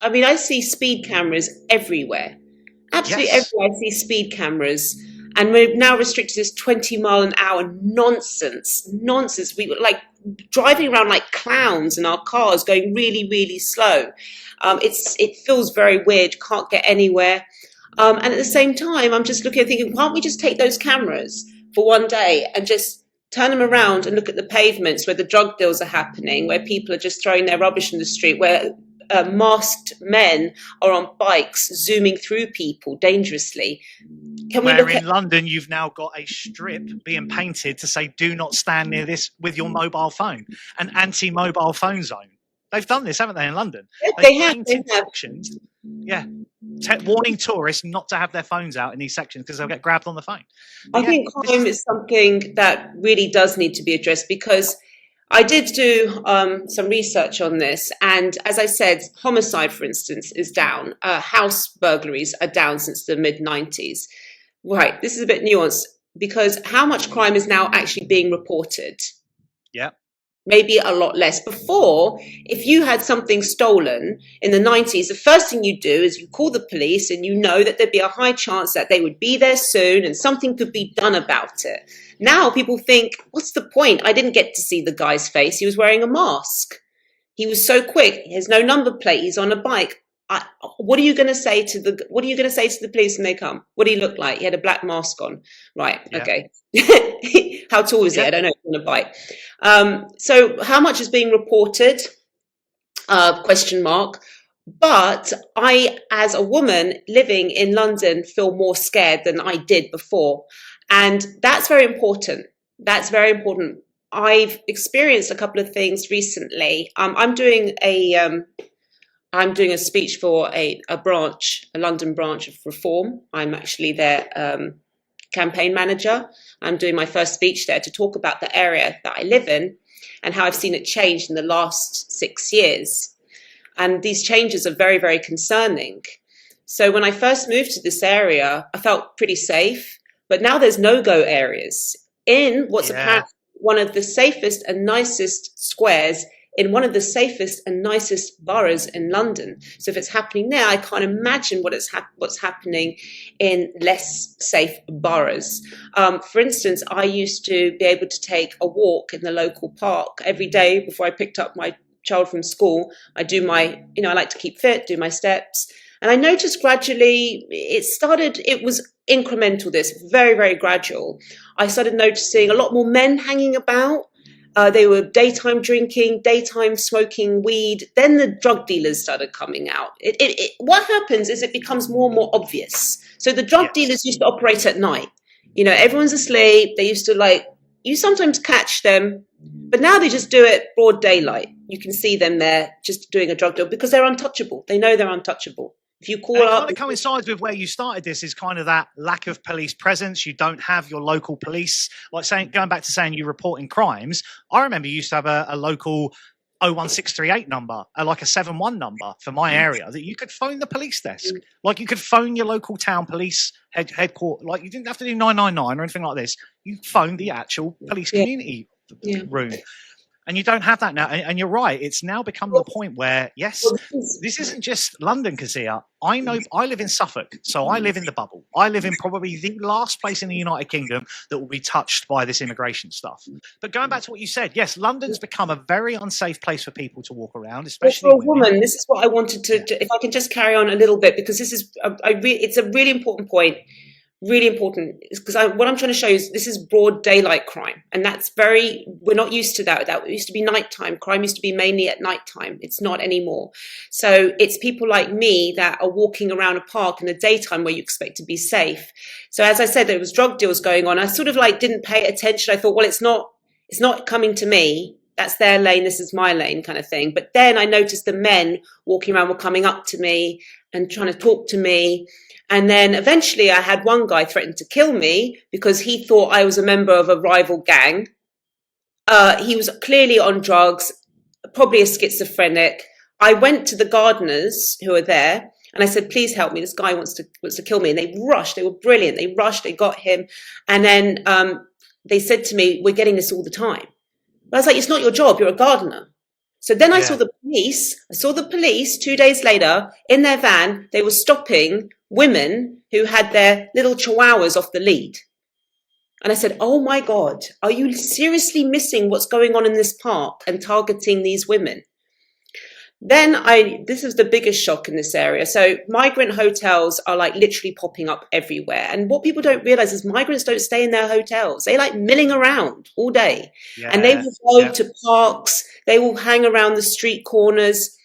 I mean, I see speed cameras everywhere. Absolutely Yes. everywhere I see speed cameras. And we're now restricted to this 20 mile an hour nonsense. Nonsense. We were like driving around like clowns in our cars, going really, really slow. It feels very weird, can't get anywhere. And at the same time, I'm just looking and thinking, can't we just take those cameras for one day and just turn them around and look at the pavements where the drug deals are happening, where people are just throwing their rubbish in the street, where masked men are on bikes zooming through people dangerously. Can we Where look at in London, you've now got a strip being painted to say, do not stand near this with your mobile phone, an anti mobile phone zone. They've done this, haven't they, in London? They've they painted have. sections, yeah, warning tourists not to have their phones out in these sections because they'll get grabbed on the phone. I But yeah, think this crime is, is something that really does need to be addressed because I did do some research on this. And as I said, homicide, for instance, is down. House burglaries are down since the mid 90s. Right, this is a bit nuanced because how much crime is now actually being reported? yeah, Maybe a lot less. Before, if you had something stolen in the 90s, the first thing you do is you call the police and you know that there'd be a high chance that they would be there soon and something could be done about it. Now people think, what's the point? I didn't get to see the guy's face. He was wearing a mask. He was so quick. He has no number plate. He's on a bike. What are you going to say to the police when they come? What do he look like? He had a black mask on. Right. yeah, Okay. How tall is he? yeah. I don't know. On a bike. So how much is being reported? Question mark. But I, as a woman living in London, feel more scared than I did before. And that's very important. That's very important. I've experienced a couple of things recently. I'm doing a speech for a London branch of Reform. I'm actually their campaign manager. I'm doing my first speech there to talk about the area that I live in and how I've seen it change in the last 6 years. And these changes are very, very concerning. So when I first moved to this area, I felt pretty safe, but now there's no-go areas in what's Yeah. apparently one of the safest and nicest squares in one of the safest and nicest boroughs in London. So if it's happening there, I can't imagine what's happening in less safe boroughs. For instance, I used to be able to take a walk in the local park every day before I picked up my child from school. I like to keep fit, do my steps. And I noticed gradually it was incremental, this very, very gradual. I started noticing a lot more men hanging about. They were daytime drinking, daytime smoking weed. Then the drug dealers started coming out. What happens is it becomes more and more obvious. So the drug Yes. dealers used to operate at night. Everyone's asleep. They used to you sometimes catch them, but now they just do it broad daylight. You can see them there just doing a drug deal because they're untouchable. They know they're untouchable. If you And call it up, kind of coincides with where you started this is kind of that lack of police presence. You don't have your local police. Like going back to saying you reporting crimes, I remember you used to have a local 01638 number, like a 71 number for my area that you could phone the police desk. Like you could phone your local town police headquarters. Like you didn't have to do 999 or anything like this. You phoned the actual police yeah, community yeah. room. And you don't have that now. And you're right. It's now become the point where, yes, Well, this isn't just London, Kezia. I know I live in Suffolk, so I live in the bubble. I live in probably the last place in the United Kingdom that will be touched by this immigration stuff. But going back to what you said, yes, London's become a very unsafe place for people to walk around, Well, especially for a women. woman, this is what I wanted Yeah. if I can just carry on a little bit, because this is, it's a really important point, really important, because what I'm trying to show you is this is broad daylight crime. And we're not used to that. That used to be nighttime. Crime used to be mainly at nighttime. It's not anymore. So it's people like me that are walking around a park in the daytime where you expect to be safe. So as I said, there was drug deals going on. I sort of didn't pay attention. I thought, well, it's not coming to me. That's their lane, this is my lane kind of thing. But then I noticed the men walking around were coming up to me and trying to talk to me. And then eventually I had one guy threaten to kill me because he thought I was a member of a rival gang. He was clearly on drugs, probably a schizophrenic. I went to the gardeners who were there and I said, please help me. This guy wants to kill me. And they rushed. They were brilliant. They rushed. They got him. And then they said to me, we're getting this all the time. I was like, it's not your job. You're a gardener. So then I Yeah. saw the police 2 days later in their van. They were stopping women who had their little chihuahuas off the lead. And I said, oh my God, are you seriously missing what's going on in this park and targeting these women? Then this is the biggest shock in this area. So migrant hotels are like literally popping up everywhere. And what people don't realize is migrants don't stay in their hotels. They like milling around all day. Yeah. And they will go to parks. They will hang around the street corners.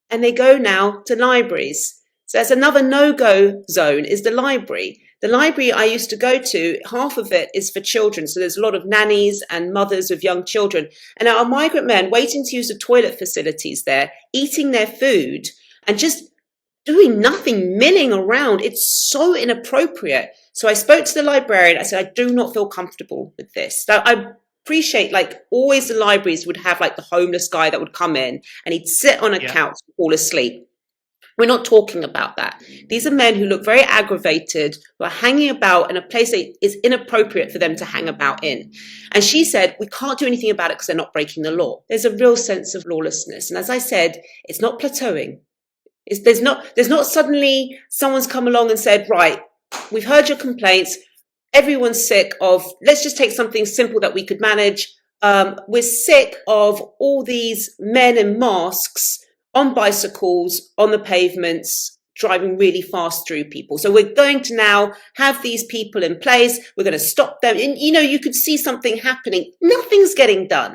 And they go now to libraries. So that's another no-go zone, is the library. The library I used to go to, half of it is for children. So there's a lot of nannies and mothers of young children. And our migrant men waiting to use the toilet facilities there, eating their food and just doing nothing, milling around. It's so inappropriate. So I spoke to the librarian. I said, I do not feel comfortable with this. So I appreciate, like, always the libraries would have like the homeless guy that would come in and he'd sit on a couch and fall asleep. We're not talking about that. These are men who look very aggravated, who are hanging about in a place that is inappropriate for them to hang about in. And she said, we can't do anything about it because they're not breaking the law. There's a real sense of lawlessness. And as I said, it's not plateauing. There's not suddenly someone's come along and said, right, we've heard your complaints. Everyone's sick of, let's just take something simple that we could manage. We're sick of all these men in masks on bicycles, on the pavements, driving really fast through people. So we're going to now have these people in place. We're going to stop them. And, you know, you could see something happening. Nothing's getting done.